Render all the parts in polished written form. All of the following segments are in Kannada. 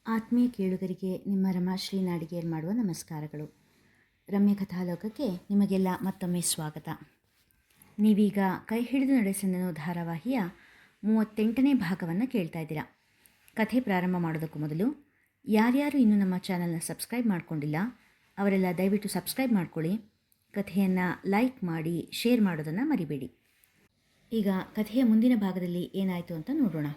ಆತ್ಮೀಯ ಕೇಳುಗರಿಗೆ ನಿಮ್ಮ ರಮಾಶ್ರೀ ನಾಡಿಗೇರ್ ಮಾಡುವ ನಮಸ್ಕಾರಗಳು. ರಮ್ಯ ಕಥಾಲೋಕಕ್ಕೆ ನಿಮಗೆಲ್ಲ ಮತ್ತೊಮ್ಮೆ ಸ್ವಾಗತ. ನೀವೀಗ ಕೈ ಹಿಡಿದು ನಡೆಸೆಂದನು ಧಾರಾವಾಹಿಯ 38ನೇ ಭಾಗವನ್ನು ಕೇಳ್ತಾ ಇದ್ದೀರಾ. ಕಥೆ ಪ್ರಾರಂಭ ಮಾಡೋದಕ್ಕೂ ಮೊದಲು ಯಾರ್ಯಾರು ಇನ್ನೂ ನಮ್ಮ ಚಾನಲ್ನ ಸಬ್ಸ್ಕ್ರೈಬ್ ಮಾಡ್ಕೊಂಡಿಲ್ಲ ಅವರೆಲ್ಲ ದಯವಿಟ್ಟು ಸಬ್ಸ್ಕ್ರೈಬ್ ಮಾಡ್ಕೊಳ್ಳಿ. ಕಥೆಯನ್ನು ಲೈಕ್ ಮಾಡಿ ಶೇರ್ ಮಾಡೋದನ್ನು ಮರಿಬೇಡಿ. ಈಗ ಕಥೆಯ ಮುಂದಿನ ಭಾಗದಲ್ಲಿ ಏನಾಯಿತು ಅಂತ ನೋಡೋಣ.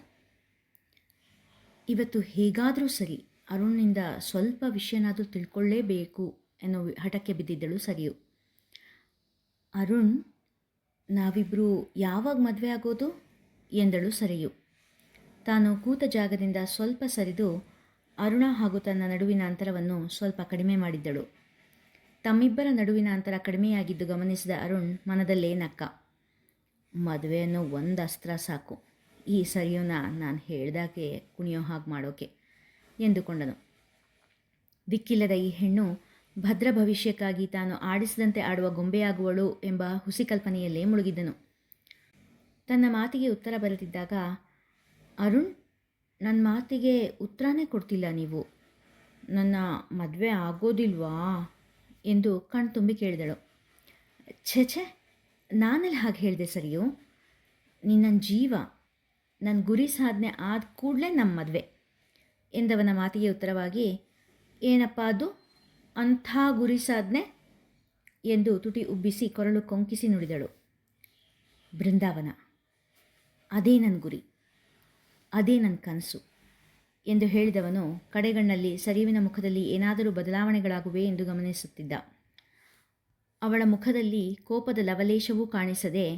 ಇವತ್ತು ಹೇಗಾದರೂ ಸರಿ ಅರುಣ್ನಿಂದ ಸ್ವಲ್ಪ ವಿಷಯನಾದರೂ ತಿಳ್ಕೊಳ್ಳೇಬೇಕು ಎನ್ನೋ ಹಠಕ್ಕೆ ಬಿದ್ದಿದ್ದಳು ಸರಿಯು. ಅರುಣ್, ನಾವಿಬ್ಬರು ಯಾವಾಗ ಮದುವೆ ಆಗೋದು ಎಂದಳು ಸರಿಯು. ತಾನು ಕೂತ ಜಾಗದಿಂದ ಸ್ವಲ್ಪ ಸರಿದು ಅರುಣ ಹಾಗೂ ತನ್ನ ನಡುವಿನ ಅಂತರವನ್ನು ಸ್ವಲ್ಪ ಕಡಿಮೆ ಮಾಡಿದ್ದಳು. ತಮ್ಮಿಬ್ಬರ ನಡುವಿನ ಅಂತರ ಕಡಿಮೆಯಾಗಿದ್ದು ಗಮನಿಸಿದ ಅರುಣ್ ಮನದಲ್ಲೇ ನಕ್ಕ. ಮದುವೆ ಅನ್ನೋ ಒಂದು ಅಸ್ತ್ರ ಸಾಕು ಈ ಸರಿಯೋನ ನಾನು ಹೇಳ್ದಾಗೆ ಕುಣಿಯೋ ಹಾಗೆ ಮಾಡೋಕೆ ಎಂದುಕೊಂಡನು. ದಿಕ್ಕಿಲ್ಲದ ಈ ಹೆಣ್ಣು ಭದ್ರ ಭವಿಷ್ಯಕ್ಕಾಗಿ ತಾನು ಆಡಿಸಿದಂತೆ ಆಡುವ ಗೊಂಬೆಯಾಗುವಳು ಎಂಬ ಹುಸಿ ಕಲ್ಪನೆಯಲ್ಲೇ ಮುಳುಗಿದ್ದನು. ತನ್ನ ಮಾತಿಗೆ ಉತ್ತರ ಬರೆದಿದ್ದಾಗ, ಅರುಣ್, ನನ್ನ ಮಾತಿಗೆ ಉತ್ತರನೇ ಕೊಡ್ತಿಲ್ಲ ನೀವು, ನನ್ನ ಮದುವೆ ಆಗೋದಿಲ್ವಾ ಎಂದು ಕಣ್ತುಂಬಿ ಕೇಳಿದಳು. ಛೇ, ನಾನೆಲ್ಲ ಹಾಗೆ ಹೇಳಿದೆ ಸರಿಯೋ, ನೀನು ನನ್ನ ಜೀವ, ನನ್ನ ಗುರಿ ಸಾಧನೆ ಆದ ಕೂಡಲೇ ನಮ್ಮ ಮದುವೆ ಎಂದವನ ಮಾತಿಗೆ ಉತ್ತರವಾಗಿ, ಏನಪ್ಪ ಅದು ಅಂಥ ಗುರಿ ಸಾಧನೆ ಎಂದು ತುಟಿ ಉಬ್ಬಿಸಿ ಕೊರಳು ಕೊಂಕಿಸಿ ನುಡಿದಳು. ಬೃಂದಾವನ, ಅದೇ ನನ್ನ ಗುರಿ, ಅದೇ ನನ್ನ ಕನಸು ಎಂದು ಹೇಳಿದವನು ಕಡೆಗಣ್ಣಲ್ಲಿ ಸರಿಯುವಿನ ಮುಖದಲ್ಲಿ ಏನಾದರೂ ಬದಲಾವಣೆಗಳಾಗುವೆ ಎಂದು ಗಮನಿಸುತ್ತಿದ್ದ. ಅವಳ ಮುಖದಲ್ಲಿ ಕೋಪದ ಲವಲೇಶವೂ ಕಾಣಿಸದೆ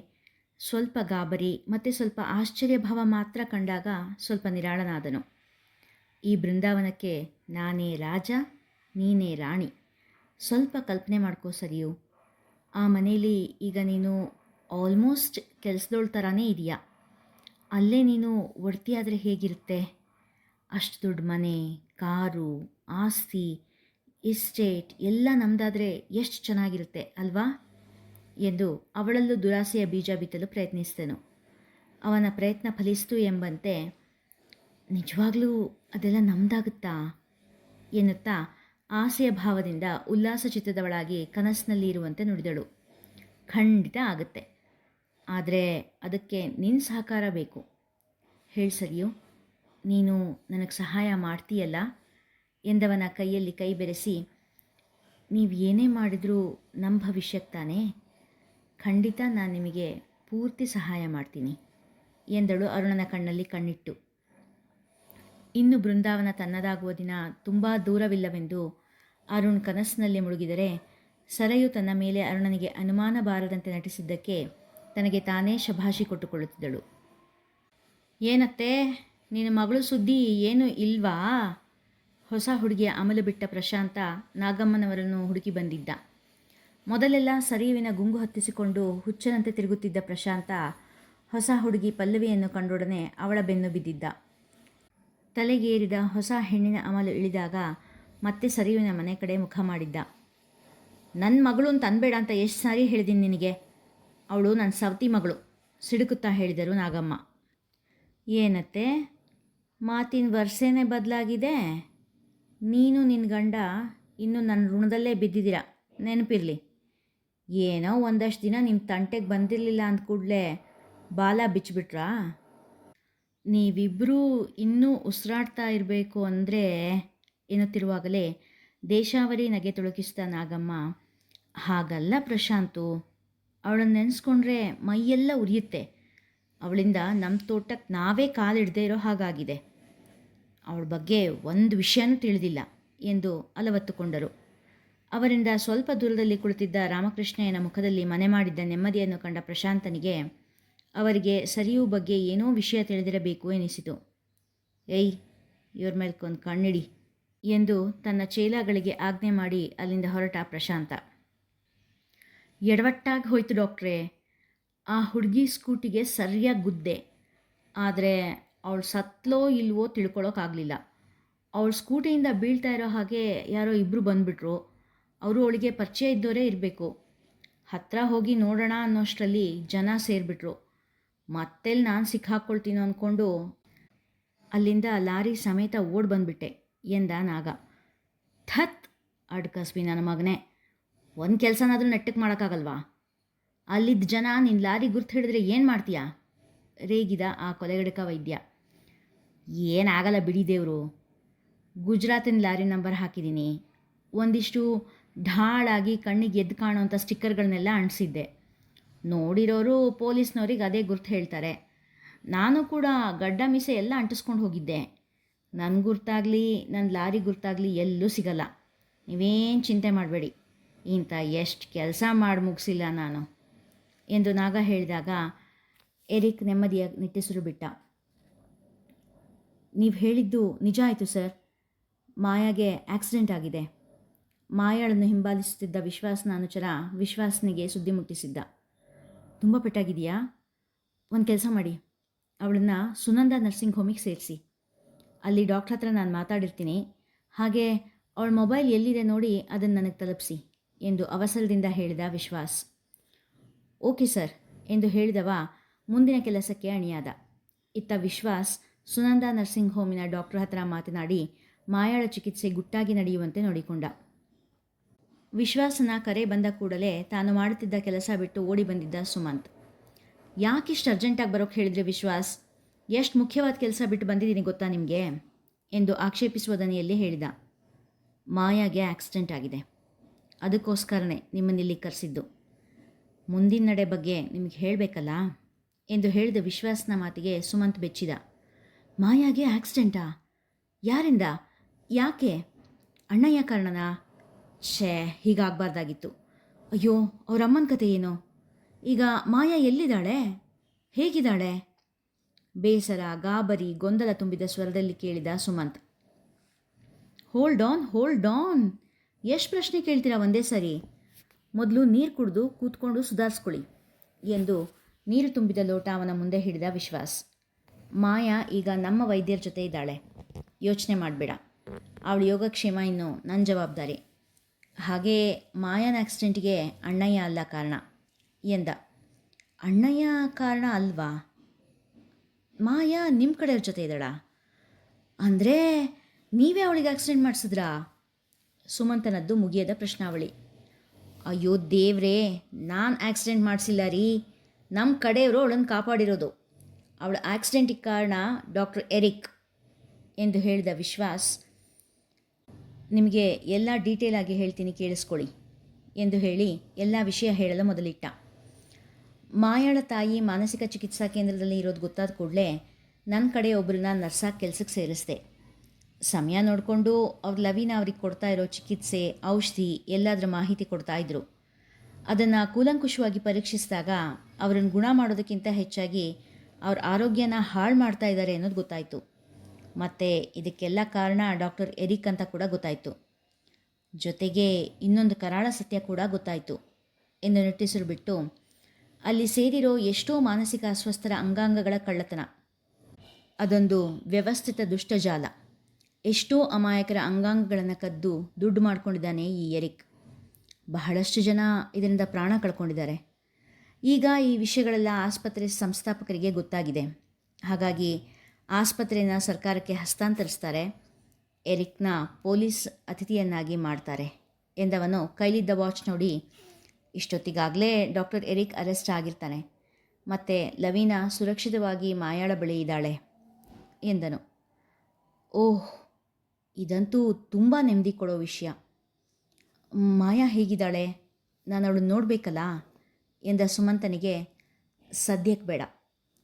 ಸ್ವಲ್ಪ ಗಾಬರಿ ಮತ್ತು ಸ್ವಲ್ಪ ಆಶ್ಚರ್ಯಭಾವ ಮಾತ್ರ ಕಂಡಾಗ ಸ್ವಲ್ಪ ನಿರಾಳನಾದನು. ಈ ಬೃಂದಾವನಕ್ಕೆ ನಾನೇ ರಾಜ, ನೀನೇ ರಾಣಿ. ಸ್ವಲ್ಪ ಕಲ್ಪನೆ ಮಾಡ್ಕೋ ಸರಿಯು. ಆ ಮನೇಲಿ ಈಗ ನೀನು ಆಲ್ಮೋಸ್ಟ್ ಕೆಲಸದೋಳ ಥರನೇ ಇದೆಯಾ. ಅಲ್ಲೇ ನೀನು ಒಡ್ತಿಯಾದರೆ ಹೇಗಿರುತ್ತೆ? ಅಷ್ಟು ದೊಡ್ಡ ಮನೆ, ಕಾರು, ಆಸ್ತಿ, ಎಸ್ಟೇಟ್ ಎಲ್ಲ ನಮ್ಮದಾದರೆ ಎಷ್ಟು ಚೆನ್ನಾಗಿರುತ್ತೆ ಅಲ್ವಾ ಎಂದು ಅವಳಲ್ಲೂ ದುರಾಸೆಯ ಬೀಜ ಬಿತ್ತಲು ಪ್ರಯತ್ನಿಸಿದನು. ಅವನ ಪ್ರಯತ್ನ ಫಲಿಸಿತು ಎಂಬಂತೆ, ನಿಜವಾಗ್ಲೂ ಅದೆಲ್ಲ ನಮ್ಮದಾಗುತ್ತಾ ಎನ್ನುತ್ತಾ ಆಸೆಯ ಭಾವದಿಂದ ಉಲ್ಲಾಸ ಚಿತ್ತದವಳಾಗಿ ಕನಸಿನಲ್ಲಿ ಇರುವಂತೆ ನುಡಿದಳು. ಖಂಡಿತ ಆಗುತ್ತೆ, ಆದರೆ ಅದಕ್ಕೆ ನಿನ್ನ ಸಹಕಾರ ಬೇಕು. ಹೇಳಿ ಸರಿಯೋ, ನೀನು ನನಗೆ ಸಹಾಯ ಮಾಡ್ತೀಯಲ್ಲ ಎಂದವನ ಕೈಯಲ್ಲಿ ಕೈ ಬೆರೆಸಿ, ನೀವು ಏನೇ ಮಾಡಿದರೂ ನಮ್ಮ ಭವಿಷ್ಯಕ್ಕೆ ತಾನೇ, ಖಂಡಿತ ನಾನು ನಿಮಗೆ ಪೂರ್ತಿ ಸಹಾಯ ಮಾಡ್ತೀನಿ ಎಂದಳು ಅರುಣನ ಕಣ್ಣಲ್ಲಿ ಕಣ್ಣಿಟ್ಟು. ಇನ್ನು ಬೃಂದಾವನ ತನ್ನದಾಗುವ ದಿನ ತುಂಬ ದೂರವಿಲ್ಲವೆಂದು ಅರುಣ್ ಕನಸಿನಲ್ಲಿ ಮುಳುಗಿದರೆ, ಸರಯು ತನ್ನ ಮೇಲೆ ಅರುಣನಿಗೆ ಅನುಮಾನ ಬಾರದಂತೆ ನಟಿಸಿದ್ದಕ್ಕೆ ತನಗೆ ತಾನೇ ಶಭಾಷಿ ಕೊಟ್ಟುಕೊಳ್ಳುತ್ತಿದ್ದಳು. ಏನತ್ತೆ, ನಿನ್ನ ಮಗಳು ಸುದ್ದಿ ಏನೂ ಇಲ್ವಾ? ಹೊಸ ಹುಡುಗಿಯ ಅಮಲು ಬಿಟ್ಟ ಪ್ರಶಾಂತ ನಾಗಮ್ಮನವರನ್ನು ಹುಡುಕಿ ಬಂದಿದ್ದ. ಮೊದಲೆಲ್ಲ ಸರಿಯುವಿನ ಗುಂಗು ಹತ್ತಿಸಿಕೊಂಡು ಹುಚ್ಚನಂತೆ ತಿರುಗುತ್ತಿದ್ದ ಪ್ರಶಾಂತ ಹೊಸ ಹುಡುಗಿ ಪಲ್ಲವಿಯನ್ನು ಕಂಡೊಡನೆ ಅವಳ ಬೆನ್ನು ಬಿದ್ದಿದ್ದ. ತಲೆಗೇರಿದ ಹೊಸ ಹೆಣ್ಣಿನ ಅಮಲು ಇಳಿದಾಗ ಮತ್ತೆ ಸರಿಯುವಿನ ಮನೆ ಕಡೆ ಮುಖ ಮಾಡಿದ್ದ. ನನ್ನ ಮಗಳು ಅಂತ ಅನ್ಬೇಡ ಅಂತ ಎಷ್ಟು ಸಾರಿ ಹೇಳಿದ್ದೀನಿ ನಿನಗೆ, ಅವಳು ನನ್ನ ಸವತಿ ಮಗಳು ಸಿಡುಕುತ್ತಾ ಹೇಳಿದರು ನಾಗಮ್ಮ. ಏನತ್ತೆ, ಮಾತಿನ ವರ್ಷನೇ ಬದಲಾಗಿದೆ. ನೀನು ನಿನ್ನ ಗಂಡ ಇನ್ನೂ ನನ್ನ ಋಣದಲ್ಲೇ ಬಿದ್ದಿದ್ದೀರ, ನೆನಪಿರಲಿ. ಏನೋ ಒಂದಷ್ಟು ದಿನ ನಿಮ್ಮ ತಂಟೆಗೆ ಬಂದಿರಲಿಲ್ಲ ಅಂದ ಕೂಡಲೇ ಬಾಲ ಬಿಚ್ಚಿಬಿಟ್ರಾ? ನೀವಿಬ್ಬರೂ ಇನ್ನೂ ಉಸಿರಾಡ್ತಾ ಇರಬೇಕು ಅಂದರೆ ಎನ್ನುತ್ತಿರುವಾಗಲೇ ದೇಶಾವರಿ ನಗೆ ತೊಳಕಿಸಿದ ನಾಗಮ್ಮ, ಹಾಗಲ್ಲ ಪ್ರಶಾಂತು, ಅವಳನ್ನು ನೆನೆಸ್ಕೊಂಡ್ರೆ ಮೈಯೆಲ್ಲ ಉರಿಯುತ್ತೆ. ಅವಳಿಂದ ನಮ್ಮ ತೋಟಕ್ಕೆ ನಾವೇ ಕಾಲಿಡದೇ ಇರೋ ಹಾಗಾಗಿದೆ. ಅವಳ ಬಗ್ಗೆ ಒಂದು ವಿಷಯನೂ ತಿಳಿದಿಲ್ಲ ಎಂದು ಅಲವತ್ತುಕೊಂಡರು. ಅವರಿಂದ ಸ್ವಲ್ಪ ದೂರದಲ್ಲಿ ಕುಳಿತಿದ್ದ ರಾಮಕೃಷ್ಣಯ್ಯನ ಮುಖದಲ್ಲಿ ಮನೆ ಮಾಡಿದ್ದ ನೆಮ್ಮದಿಯನ್ನು ಕಂಡ ಪ್ರಶಾಂತನಿಗೆ ಅವರಿಗೆ ಸರಿಯೂ ಬಗ್ಗೆ ಏನೋ ವಿಷಯ ತಿಳಿದಿರಬೇಕು ಎನಿಸಿತು. ಏಯ್, ಇವ್ರ ಮೇಲ್ಕೊಂದು ಕಣ್ಣಿಡಿ ಎಂದು ತನ್ನ ಚೇಲಾಗಳಿಗೆ ಆಜ್ಞೆ ಮಾಡಿ ಅಲ್ಲಿಂದ ಹೊರಟ ಪ್ರಶಾಂತ. ಎಡವಟ್ಟಾಗಿ ಹೋಯ್ತು ಡಾಕ್ಟ್ರೇ, ಆ ಹುಡುಗಿ ಸ್ಕೂಟಿಗೆ ಸರಿಯಾಗಿ ಗುದ್ದೆ, ಆದರೆ ಅವಳು ಸತ್ಲೋ ಇಲ್ವೋ ತಿಳ್ಕೊಳ್ಳೋಕ್ಕಾಗಲಿಲ್ಲ. ಅವಳು ಸ್ಕೂಟಿಯಿಂದ ಬೀಳ್ತಾ ಇರೋ ಹಾಗೆ ಯಾರೋ ಇಬ್ಬರು ಬಂದುಬಿಟ್ರು. ಅವರು ಅವಳಿಗೆ ಪರಿಚಯ ಇದ್ದವರೇ ಇರಬೇಕು. ಹತ್ತಿರ ಹೋಗಿ ನೋಡೋಣ ಅನ್ನೋಷ್ಟರಲ್ಲಿ ಜನ ಸೇರಿಬಿಟ್ರು. ಮತ್ತೆಲ್ಲಿ ನಾನು ಸಿಕ್ಕಾಕ್ಕೊಳ್ತೀನೋ ಅಂದ್ಕೊಂಡು ಅಲ್ಲಿಂದ ಲಾರಿ ಸಮೇತ ಓಡಿ ಬಂದುಬಿಟ್ಟೆ ಎಂದ ನಾಗ. ಥತ್ ಅಡ್ಕಸ್ಬಿ ನನ್ನ ಮಗನೇ, ಒಂದು ಕೆಲಸನಾದರೂ ನೆಟ್ಟಕ್ಕೆ ಮಾಡೋಕ್ಕಾಗಲ್ವಾ? ಅಲ್ಲಿದ್ದ ಜನ ನಿನ್ನ ಲಾರಿ ಗುರ್ತು ಹಿಡಿದ್ರೆ ಏನು ಮಾಡ್ತೀಯಾ? ರೇಗಿದ ಆ ಕೊಲೆಗಡಕ ವೈದ್ಯ. ಏನಾಗಲ್ಲ ಬಿಡಿ ದೇವರು, ಗುಜರಾತಿನ ಲಾರಿ ನಂಬರ್ ಹಾಕಿದ್ದೀನಿ, ಒಂದಿಷ್ಟು ಢಾಳಾಗಿ ಕಣ್ಣಿಗೆ ಎದ್ದು ಕಾಣೋವಂಥ ಸ್ಟಿಕ್ಕರ್ಗಳನ್ನೆಲ್ಲ ಅಂಟಿಸಿದ್ದೆ. ನೋಡಿರೋರು ಪೊಲೀಸ್ನವ್ರಿಗೆ ಅದೇ ಗುರ್ತು ಹೇಳ್ತಾರೆ. ನಾನು ಕೂಡ ಗಡ್ಡ ಮೀಸೆ ಎಲ್ಲ ಅಂಟಿಸ್ಕೊಂಡು ಹೋಗಿದ್ದೆ. ನನ್ನ ಗುರ್ತಾಗಲಿ ನನ್ನ ಲಾರಿ ಗುರ್ತಾಗಲಿ ಎಲ್ಲೂ ಸಿಗಲ್ಲ. ನೀವೇನು ಚಿಂತೆ ಮಾಡಬೇಡಿ, ಇಂಥ ಎಷ್ಟು ಕೆಲಸ ಮಾಡಿ ಮುಗಿಸಿಲ್ಲ ನಾನು ಎಂದು ನಾಗ ಹೇಳಿದಾಗ ಎರಿಕ್ ನೆಮ್ಮದಿಯ ನಿಟ್ಟುಸಿರು ಬಿಟ್ಟ. ನೀವು ಹೇಳಿದ್ದು ನಿಜ ಆಯಿತು ಸರ್. ಮಾಯಾಗೆ ಆಕ್ಸಿಡೆಂಟ್ ಆಗಿದೆ. ಮಾಯಾಳನ್ನು ಹಿಂಬಾಲಿಸುತ್ತಿದ್ದ ವಿಶ್ವಾಸ್ನ ಅನುಚರ ವಿಶ್ವಾಸ್ನಿಗೆ ಸುದ್ದಿ ಮುಟ್ಟಿಸಿದ್ದ. ತುಂಬ ಪೆಟ್ಟಾಗಿದೆಯಾ? ಒಂದು ಕೆಲಸ ಮಾಡಿ, ಅವಳನ್ನು ಸುನಂದ ನರ್ಸಿಂಗ್ ಹೋಮಿಗೆ ಸೇರಿಸಿ. ಅಲ್ಲಿ ಡಾಕ್ಟ್ರ್ ಹತ್ರ ನಾನು ಮಾತಾಡಿರ್ತೀನಿ. ಹಾಗೆ ಅವಳ ಮೊಬೈಲ್ ಎಲ್ಲಿದೆ ನೋಡಿ ಅದನ್ನು ನನಗೆ ತಲುಪಿಸಿ ಎಂದು ಅವಸರದಿಂದ ಹೇಳಿದ ವಿಶ್ವಾಸ್. ಓಕೆ ಸರ್ ಎಂದು ಹೇಳಿದವ ಮುಂದಿನ ಕೆಲಸಕ್ಕೆ ಅಣಿಯಾದ. ಇತ್ತ ವಿಶ್ವಾಸ್ ಸುನಂದ ನರ್ಸಿಂಗ್ ಹೋಮಿನ ಡಾಕ್ಟ್ರ್ ಹತ್ರ ಮಾತನಾಡಿ ಮಾಯಾಳ ಚಿಕಿತ್ಸೆ ಗುಟ್ಟಾಗಿ ನಡೆಯುವಂತೆ ನೋಡಿಕೊಂಡ. ವಿಶ್ವಾಸನ ಕರೆ ಬಂದ ಕೂಡಲೇ ತಾನು ಮಾಡುತ್ತಿದ್ದ ಕೆಲಸ ಬಿಟ್ಟು ಓಡಿ ಬಂದಿದ್ದ ಸುಮಂತ್. ಯಾಕಿಷ್ಟು ಅರ್ಜೆಂಟಾಗಿ ಬರೋಕ್ಕೆ ಹೇಳಿದ್ರೆ ವಿಶ್ವಾಸ್? ಎಷ್ಟು ಮುಖ್ಯವಾದ ಕೆಲಸ ಬಿಟ್ಟು ಬಂದಿದ್ದೀನಿ ಗೊತ್ತಾ ನಿಮಗೆ ಎಂದು ಆಕ್ಷೇಪಿಸುವ ದನಿಯಲ್ಲಿ ಹೇಳಿದ. ಮಾಯಾಗೆ ಆಕ್ಸಿಡೆಂಟ್ ಆಗಿದೆ, ಅದಕ್ಕೋಸ್ಕರನೇ ನಿಮ್ಮನ್ನಿಲ್ಲಿ ಕರೆಸಿದ್ದು. ಮುಂದಿನ ನಡೆ ಬಗ್ಗೆ ನಿಮಗೆ ಹೇಳಬೇಕಲ್ಲ ಎಂದು ಹೇಳಿದ ವಿಶ್ವಾಸ್ನ ಮಾತಿಗೆ ಸುಮಂತ್ ಬೆಚ್ಚಿದ. ಮಾಯಾಗೆ ಆಕ್ಸಿಡೆಂಟಾ? ಯಾರಿಂದ? ಯಾಕೆ? ಅಣ್ಣಯ್ಯ ಕಾರಣನಾ? ಹೀಗಾಗಬಾರ್ದಾಗಿತ್ತು. ಅಯ್ಯೋ, ಅವ್ರ ಅಮ್ಮನ ಕತೆ ಏನು? ಈಗ ಮಾಯಾ ಎಲ್ಲಿದ್ದಾಳೆ? ಹೇಗಿದ್ದಾಳೆ? ಬೇಸರ, ಗಾಬರಿ, ಗೊಂದಲ ತುಂಬಿದ ಸ್ವರದಲ್ಲಿ ಕೇಳಿದ ಸುಮಂತ್. ಹೋಲ್ಡ್ ಆನ್, ಎಷ್ಟು ಪ್ರಶ್ನೆ ಕೇಳ್ತೀರಾ ಒಂದೇ ಸರಿ? ಮೊದಲು ನೀರು ಕುಡಿದು ಕೂತ್ಕೊಂಡು ಸುಧಾರಿಸ್ಕೊಳ್ಳಿ ಎಂದು ನೀರು ತುಂಬಿದ ಲೋಟ ಅವನ ಮುಂದೆ ಹಿಡಿದ ವಿಶ್ವಾಸ್. ಮಾಯಾ ಈಗ ನಮ್ಮ ವೈದ್ಯರ ಜೊತೆ ಇದ್ದಾಳೆ, ಯೋಚನೆ ಮಾಡಬೇಡ. ಅವಳ ಯೋಗಕ್ಷೇಮ ಇನ್ನು ನನ್ನ ಜವಾಬ್ದಾರಿ. ಹಾಗೇ ಮಾಯಾನ ಆಕ್ಸಿಡೆಂಟ್ಗೆ ಅಣ್ಣಯ್ಯ ಅಲ್ಲ ಕಾರಣ ಎಂದ. ಅಣ್ಣಯ್ಯ ಕಾರಣ ಅಲ್ವಾ? ಮಾಯಾ ನಿಮ್ಮ ಕಡೆಯವ್ರ ಜೊತೆ ಇದ್ದಾಳ ಅಂದರೆ ನೀವೇ ಅವಳಿಗೆ ಆಕ್ಸಿಡೆಂಟ್ ಮಾಡಿಸಿದ್ರಾ? ಸುಮಂತನದ್ದು ಮುಗಿಯದ ಪ್ರಶ್ನಾವಳಿ. ಅಯ್ಯೋ ದೇವ್ರೇ, ನಾನು ಆಕ್ಸಿಡೆಂಟ್ ಮಾಡಿಸಿಲ್ಲ ರೀ, ನಮ್ಮ ಕಡೆಯವರು ಅವಳನ್ನು ಕಾಪಾಡಿರೋದು. ಅವಳ ಆಕ್ಸಿಡೆಂಟಿಗೆ ಕಾರಣ ಡಾಕ್ಟರ್ ಎರಿಕ್ ಎಂದು ಹೇಳಿದ ವಿಶ್ವಾಸ್. ನಿಮಗೆ ಎಲ್ಲ ಡೀಟೇಲ್ ಆಗಿ ಹೇಳ್ತೀನಿ, ಕೇಳಿಸ್ಕೊಳ್ಳಿ ಎಂದು ಹೇಳಿ ಎಲ್ಲ ವಿಷಯ ಹೇಳಲು ಮೊದಲಿಟ್ಟ. ಮಾಯಾಳ ತಾಯಿ ಮಾನಸಿಕ ಚಿಕಿತ್ಸಾ ಕೇಂದ್ರದಲ್ಲಿ ಇರೋದು ಗೊತ್ತಾದ ಕೂಡಲೇ ನನ್ನ ಕಡೆ ಒಬ್ಬರನ್ನ ನರ್ಸಾಗಿ ಕೆಲಸಕ್ಕೆ ಸೇರಿಸಿದೆ. ಸಮಯ ನೋಡಿಕೊಂಡು ಅವ್ರ ಲವೀನ ಅವ್ರಿಗೆ ಕೊಡ್ತಾ ಇರೋ ಚಿಕಿತ್ಸೆ, ಔಷಧಿ ಎಲ್ಲದರ ಮಾಹಿತಿ ಕೊಡ್ತಾಯಿದ್ರು. ಅದನ್ನು ಕೂಲಂಕುಷವಾಗಿ ಪರೀಕ್ಷಿಸಿದಾಗ ಅವರನ್ನು ಗುಣ ಮಾಡೋದಕ್ಕಿಂತ ಹೆಚ್ಚಾಗಿ ಅವ್ರ ಆರೋಗ್ಯನ ಹಾಳು ಮಾಡ್ತಾ ಇದ್ದಾರೆ ಅನ್ನೋದು ಗೊತ್ತಾಯಿತು. ಮತ್ತು ಇದಕ್ಕೆಲ್ಲ ಕಾರಣ ಡಾಕ್ಟರ್ ಎರಿಕ್ ಅಂತ ಕೂಡ ಗೊತ್ತಾಯಿತು. ಜೊತೆಗೆ ಇನ್ನೊಂದು ಕರಾಳ ಸತ್ಯ ಕೂಡ ಗೊತ್ತಾಯಿತು ಎಂದು ನಿಟ್ಟುಸಿರು ಬಿಟ್ಟು, ಅಲ್ಲಿ ಸೇರಿರೋ ಎಷ್ಟೋ ಮಾನಸಿಕ ಅಸ್ವಸ್ಥರ ಅಂಗಾಂಗಗಳ ಕಳ್ಳತನ, ಅದೊಂದು ವ್ಯವಸ್ಥಿತ ದುಷ್ಟಜಾಲ. ಎಷ್ಟೋ ಅಮಾಯಕರ ಅಂಗಾಂಗಗಳನ್ನು ಕದ್ದು ದುಡ್ಡು ಮಾಡ್ಕೊಂಡಿದ್ದಾನೆ ಈ ಎರಿಕ್. ಬಹಳಷ್ಟು ಜನ ಇದರಿಂದ ಪ್ರಾಣ ಕಳ್ಕೊಂಡಿದ್ದಾರೆ. ಈಗ ಈ ವಿಷಯಗಳೆಲ್ಲ ಆಸ್ಪತ್ರೆ ಸಂಸ್ಥಾಪಕರಿಗೆ ಗೊತ್ತಾಗಿದೆ. ಹಾಗಾಗಿ ಆಸ್ಪತ್ರೆಯನ್ನು ಸರ್ಕಾರಕ್ಕೆ ಹಸ್ತಾಂತರಿಸ್ತಾರೆ, ಎರಿಕ್ನ ಪೊಲೀಸ್ ಅತಿಥಿಯನ್ನಾಗಿ ಮಾಡ್ತಾರೆ ಎಂದವನು ಕೈಲಿದ್ದ ವಾಚ್ ನೋಡಿ, ಇಷ್ಟೊತ್ತಿಗಾಗಲೇ ಡಾಕ್ಟರ್ ಎರಿಕ್ ಅರೆಸ್ಟ್ ಆಗಿರ್ತಾನೆ, ಮತ್ತು ಲವೀನಾ ಸುರಕ್ಷಿತವಾಗಿ ಮಾಯಾಳ ಬಳಿ ಇದ್ದಾಳೆ ಎಂದನು. ಓಹ್, ಇದಂತೂ ತುಂಬ ನೆಮ್ಮದಿ ಕೊಡೋ ವಿಷಯ. ಮಾಯಾ ಹೇಗಿದ್ದಾಳೆ? ನಾನು ಅವಳನ್ನು ನೋಡಬೇಕಲ್ಲ ಎಂದ ಸುಮಂತನಿಗೆ. ಸದ್ಯಕ್ಕೆ ಬೇಡ,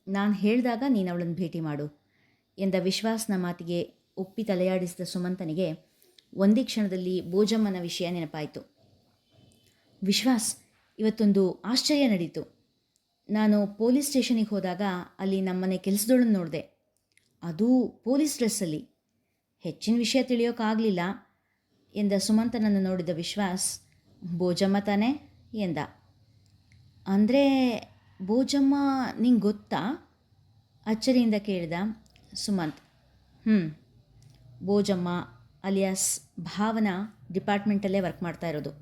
ನಾನು ಹೇಳಿದಾಗ ನೀನು ಅವಳನ್ನು ಭೇಟಿ ಮಾಡು ಎಂದ ವಿಶ್ವಾಸ್ನ ಮಾತಿಗೆ ಒಪ್ಪಿ ತಲೆಯಾಡಿಸಿದ ಸುಮಂತನಿಗೆ ಒಂದೇ ಕ್ಷಣದಲ್ಲಿ ಬೋಜಮ್ಮನ ವಿಷಯ ನೆನಪಾಯಿತು. ವಿಶ್ವಾಸ್, ಇವತ್ತೊಂದು ಆಶ್ಚರ್ಯ ನಡೀತು. ನಾನು ಪೊಲೀಸ್ ಸ್ಟೇಷನಿಗೆ ಹೋದಾಗ ಅಲ್ಲಿ ನಮ್ಮನೆ ಕೆಲಸದೊಳನ್ನು ನೋಡಿದೆ, ಅದು ಪೊಲೀಸ್ ಡ್ರೆಸ್ಸಲ್ಲಿ. ಹೆಚ್ಚಿನ ವಿಷಯ ತಿಳಿಯೋಕ್ಕಾಗಲಿಲ್ಲ ಎಂದ ಸುಮಂತನನ್ನು ನೋಡಿದ ವಿಶ್ವಾಸ್, ಬೋಜಮ್ಮ ತಾನೇ ಎಂದ. ಅಂದರೆ ಬೋಜಮ್ಮ ನಿಂಗೆ ಗೊತ್ತಾ? ಅಚ್ಚರಿಯಿಂದ ಕೇಳಿದ ಸುಮಂತ್. ಬೋಜಮ್ಮ ಅಲಿಯಾಸ್ ಭಾವನಾ ಡಿಪಾರ್ಟ್ಮೆಂಟಲ್ಲೇ ವರ್ಕ್ ಮಾಡ್ತಾ ಇರೋದು.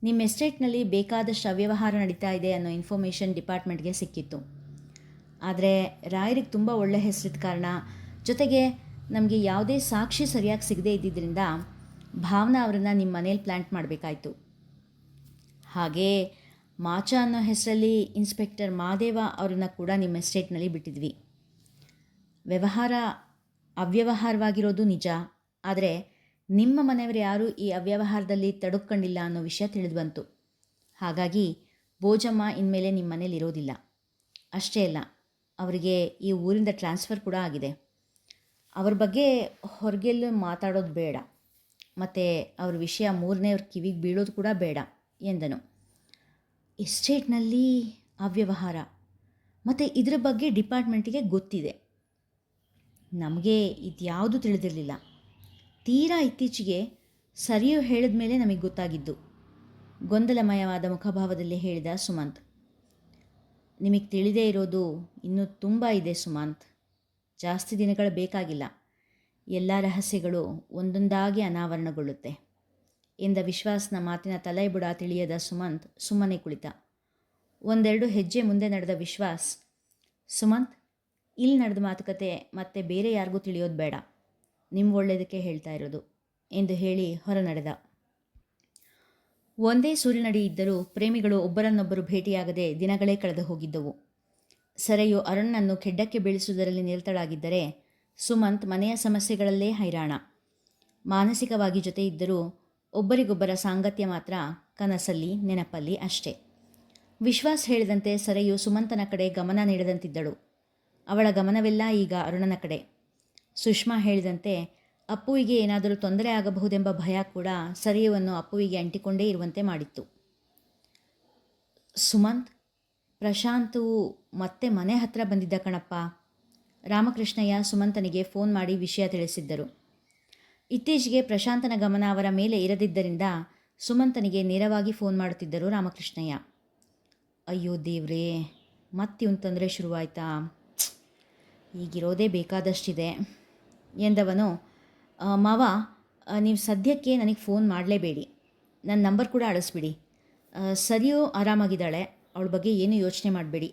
ನಿಮ್ಮ ಎಸ್ಟೇಟ್ನಲ್ಲಿ ಬೇಕಾದಷ್ಟು ಅವ್ಯವಹಾರ ನಡೀತಾ ಇದೆ ಅನ್ನೋ ಇನ್ಫಾರ್ಮೇಷನ್ ಡಿಪಾರ್ಟ್ಮೆಂಟ್ಗೆ ಸಿಕ್ಕಿತ್ತು. ಆದರೆ ರಾಯರಿಗೆ ತುಂಬ ಒಳ್ಳೆ ಹೆಸರಿದ್ದ ಕಾರಣ, ಜೊತೆಗೆ ನಮಗೆ ಯಾವುದೇ ಸಾಕ್ಷಿ ಸರಿಯಾಗಿ ಸಿಗದೇ ಇದ್ದಿದ್ದರಿಂದ ಭಾವನಾ ಅವರನ್ನು ನಿಮ್ಮ ಮನೇಲಿ ಪ್ಲ್ಯಾಂಟ್ ಮಾಡಬೇಕಾಯ್ತು. ಹಾಗೇ ಮಾಚ ಅನ್ನೋ ಹೆಸರಲ್ಲಿ ಇನ್ಸ್ಪೆಕ್ಟರ್ ಮಾದೇವ ಅವರನ್ನು ಕೂಡ ನಿಮ್ಮ ಎಸ್ಟೇಟ್ನಲ್ಲಿ ಬಿಟ್ಟಿದ್ವಿ. ವ್ಯವಹಾರ ಅವ್ಯವಹಾರವಾಗಿರೋದು ನಿಜ, ಆದರೆ ನಿಮ್ಮ ಮನೆಯವರು ಯಾರೂ ಈ ಅವ್ಯವಹಾರದಲ್ಲಿ ತಡುಕೊಂಡಿಲ್ಲ ಅನ್ನೋ ವಿಷಯ ತಿಳಿದು ಬಂತು. ಹಾಗಾಗಿ ಬೋಜಮ್ಮ ಇನ್ಮೇಲೆ ನಿಮ್ಮ ಮನೇಲಿ ಇರೋದಿಲ್ಲ. ಅಷ್ಟೇ ಅಲ್ಲ, ಅವರಿಗೆ ಈ ಊರಿಂದ ಟ್ರಾನ್ಸ್ಫರ್ ಕೂಡ ಆಗಿದೆ. ಅವ್ರ ಬಗ್ಗೆ ಹೊರಗೆಲ್ಲೂ ಮಾತಾಡೋದು ಬೇಡ, ಮತ್ತು ಅವ್ರ ವಿಷಯ ಮೂರನೇವ್ರ ಕಿವಿಗೆ ಬೀಳೋದು ಕೂಡ ಬೇಡ ಎಂದನು. ಎಸ್ಟೇಟ್ನಲ್ಲಿ ಅವ್ಯವಹಾರ ಮತ್ತು ಇದರ ಬಗ್ಗೆ ಡಿಪಾರ್ಟ್ಮೆಂಟಿಗೆ ಗೊತ್ತಿದೆ. ನಮಗೆ ಇದ್ಯಾವುದು ತಿಳಿದಿರಲಿಲ್ಲ. ತೀರಾ ಇತ್ತೀಚೆಗೆ ಸರಿಯು ಹೇಳಿದ ಮೇಲೆ ನಮಗೆ ಗೊತ್ತಾಗಿದ್ದು, ಗೊಂದಲಮಯವಾದ ಮುಖಭಾವದಲ್ಲಿ ಹೇಳಿದ ಸುಮಂತ್. ನಿಮಗೆ ತಿಳಿದೇ ಇರೋದು ಇನ್ನೂ ತುಂಬ ಇದೆ ಸುಮಂತ್. ಜಾಸ್ತಿ ದಿನಗಳು ಬೇಕಾಗಿಲ್ಲ. ಎಲ್ಲ ರಹಸ್ಯಗಳು ಒಂದೊಂದಾಗಿ ಅನಾವರಣಗೊಳ್ಳುತ್ತೆ ಎಂದ ವಿಶ್ವಾಸ್ನ ಮಾತಿನ ತಲೆಬುಡ ತಿಳಿಯದ ಸುಮಂತ್ ಸುಮ್ಮನೆ ಕುಳಿತ. ಒಂದೆರಡು ಹೆಜ್ಜೆ ಮುಂದೆ ನಡೆದ ವಿಶ್ವಾಸ್, ಸುಮಂತ್, ಇಲ್ಲಿ ನಡೆದ ಮಾತುಕತೆ ಮತ್ತೆ ಬೇರೆ ಯಾರಿಗೂ ತಿಳಿಯೋದು ಬೇಡ. ನಿಮ್ಮ ಒಳ್ಳೆಯದಕ್ಕೆ ಹೇಳ್ತಾ ಇರೋದು ಎಂದು ಹೇಳಿ ಹೊರ ನಡೆದ. ಒಂದೇ ಸೂರಿನಡಿ ಇದ್ದರೂ ಪ್ರೇಮಿಗಳು ಒಬ್ಬರನ್ನೊಬ್ಬರು ಭೇಟಿಯಾಗದೆ ದಿನಗಳೇ ಕಳೆದು ಹೋಗಿದ್ದವು. ಸರೆಯು ಅರುಣನ್ನು ಕೆಡ್ಡಕ್ಕೆ ಬೀಳಿಸುವುದರಲ್ಲಿ ನಿರತಳಾಗಿದ್ದರೆ ಸುಮಂತ್ ಮನೆಯ ಸಮಸ್ಯೆಗಳಲ್ಲೇ ಹೈರಾಣ. ಮಾನಸಿಕವಾಗಿ ಜೊತೆ ಇದ್ದರೂ ಒಬ್ಬರಿಗೊಬ್ಬರ ಸಾಂಗತ್ಯ ಮಾತ್ರ ಕನಸಲ್ಲಿ, ನೆನಪಲ್ಲಿ ಅಷ್ಟೇ. ವಿಶ್ವಾಸ್ ಹೇಳಿದಂತೆ ಸರೆಯು ಸುಮಂತನ ಕಡೆ ಗಮನ ನೀಡದಂತಿದ್ದಳು. ಅವಳ ಗಮನವೆಲ್ಲ ಈಗ ಅರುಣನ ಕಡೆ. ಸುಷ್ಮಾ ಹೇಳಿದಂತೆ ಅಪ್ಪುವಿಗೆ ಏನಾದರೂ ತೊಂದರೆ ಆಗಬಹುದೆಂಬ ಭಯ ಕೂಡ ಸರೆಯುವನ್ನು ಅಪ್ಪುವಿಗೆ ಅಂಟಿಕೊಂಡೇ ಇರುವಂತೆ ಮಾಡಿತ್ತು. ಸುಮಂತ್, ಪ್ರಶಾಂತು ಮತ್ತೆ ಮನೆ ಹತ್ರ ಬಂದಿದ್ದ ಕಣಪ್ಪ. ರಾಮಕೃಷ್ಣಯ್ಯ ಸುಮಂತನಿಗೆ ಫೋನ್ ಮಾಡಿ ವಿಷಯ ತಿಳಿಸಿದ್ದರು. ಇತ್ತೀಚೆಗೆ ಪ್ರಶಾಂತನ ಗಮನ ಅವರ ಮೇಲೆ ಇರದಿದ್ದರಿಂದ ಸುಮಂತನಿಗೆ ನೇರವಾಗಿ ಫೋನ್ ಮಾಡುತ್ತಿದ್ದರು ರಾಮಕೃಷ್ಣಯ್ಯ. ಅಯ್ಯೋ ದೇವ್ರೇ, ಮತ್ತಿವನ್ ತೊಂದರೆ ಶುರುವಾಯ್ತಾ? ಈಗಿರೋದೇ ಬೇಕಾದಷ್ಟಿದೆ ಎಂದವನು, ಮಾವ, ನೀವು ಸದ್ಯಕ್ಕೆ ನನಗೆ ಫೋನ್ ಮಾಡಲೇಬೇಡಿ. ನನ್ನ ನಂಬರ್ ಕೂಡ ಅಳಿಸ್ಬಿಡಿ. ಸರಿಯೂ ಆರಾಮಾಗಿದ್ದಾಳೆ, ಅವಳ ಬಗ್ಗೆ ಏನೂ ಯೋಚನೆ ಮಾಡಬೇಡಿ.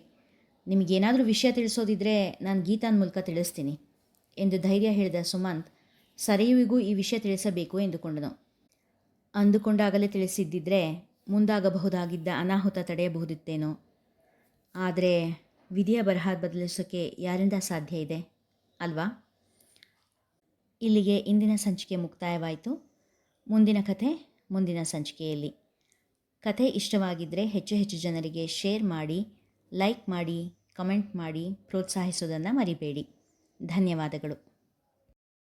ನಿಮಗೇನಾದರೂ ವಿಷಯ ತಿಳಿಸೋದಿದ್ದರೆ ನಾನು ಗೀತಾನ ಮೂಲಕ ತಿಳಿಸ್ತೀನಿ ಎಂದು ಧೈರ್ಯ ಹೇಳಿದ ಸುಮಂತ್ ಸರಿಯುವಿಗೂ ಈ ವಿಷಯ ತಿಳಿಸಬೇಕು ಎಂದುಕೊಂಡನು. ಅಂದುಕೊಂಡಾಗಲೇ ತಿಳಿಸಿದ್ದಿದ್ರೆ ಮುಂದಾಗಬಹುದಾಗಿದ್ದ ಅನಾಹುತ ತಡೆಯಬಹುದಿತ್ತೇನೋ. ಆದರೆ ವಿಧಿಯ ಬರಹ ಬದಲಿಸೋಕ್ಕೆ ಯಾರಿಂದ ಸಾಧ್ಯ ಇದೆ ಅಲ್ವಾ? ಇಲ್ಲಿಗೆ ಇಂದಿನ ಸಂಚಿಕೆ ಮುಕ್ತಾಯವಾಯಿತು. ಮುಂದಿನ ಕಥೆ ಮುಂದಿನ ಸಂಚಿಕೆಯಲ್ಲಿ. ಕಥೆ ಇಷ್ಟವಾಗಿದ್ದರೆ ಹೆಚ್ಚು ಹೆಚ್ಚು ಜನರಿಗೆ ಶೇರ್ ಮಾಡಿ, ಲೈಕ್ ಮಾಡಿ, ಕಮೆಂಟ್ ಮಾಡಿ ಪ್ರೋತ್ಸಾಹಿಸೋದನ್ನು ಮರಿಬೇಡಿ. ಧನ್ಯವಾದಗಳು.